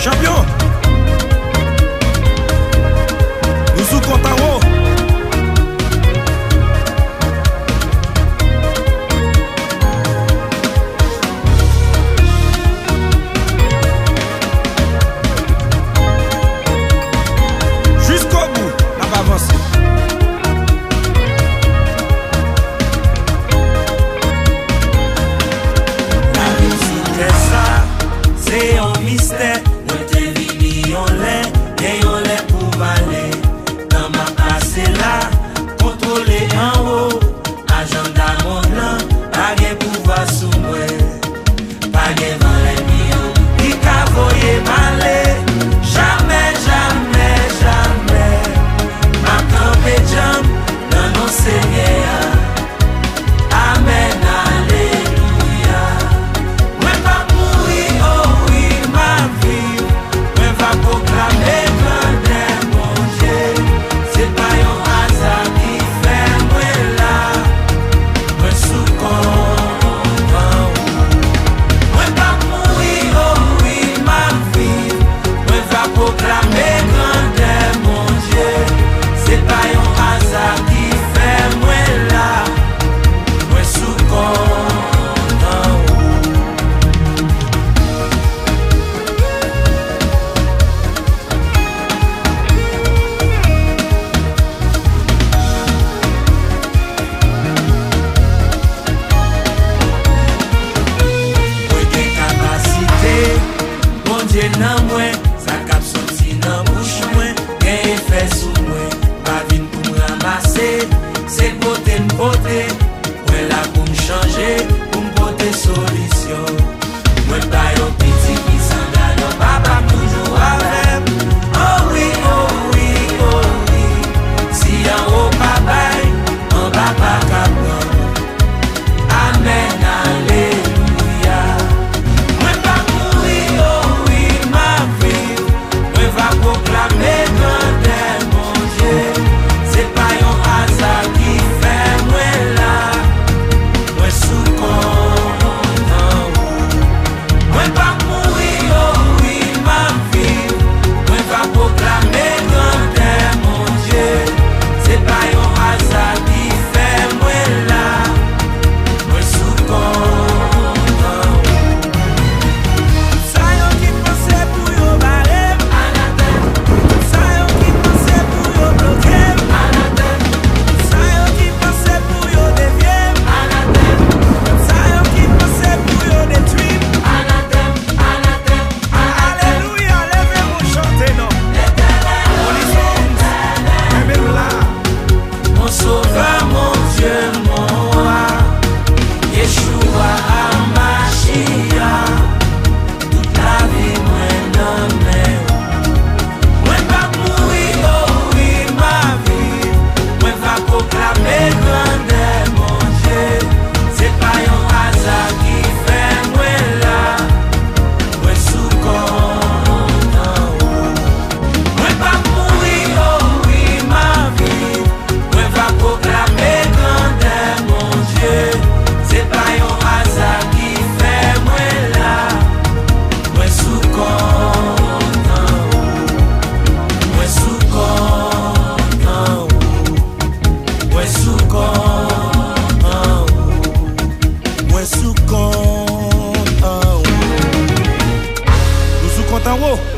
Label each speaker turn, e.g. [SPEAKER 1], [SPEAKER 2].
[SPEAKER 1] Champion, nous sous compte en haut. Jusqu'au bout, on va avancer.
[SPEAKER 2] La réussite c'est ça, c'est un mystère. Dans ma place là, contrôler en haut, agenda mon nom, pas de pouvoir sous moi, pas de vent l'ennemi, qui qu'a voyé malé, jamais, jamais, jamais, ma campé jam, non, non, Seigneur, amen, alléluia, moi pas mourir, oh oui, ma vie, moi va proclamer. Nan mwen, sa kap soti nan bouche mwen, gen efè sou mwen, pa vin pou m ramase, se pote m'pote, mwen la pou m chanje, pou m pote solisyon. Mwen pa yon piti ki san gado, papa m toujou avem, oh oui, oh oui, oh oui, si an ou pa bay, an ba pa kapon, amen, alléluia. Mwen pa mouri, oh va proclamer grandeur mon Dieu, c'est pas un hasard qui fait moi là, moi sous content, moi pas mourir, oh oui ma vie, moi va proclamer grandeur mon Dieu, c'est pas un hasard qui fait moi là, moi sous content.
[SPEAKER 1] Nous sous compte en haut.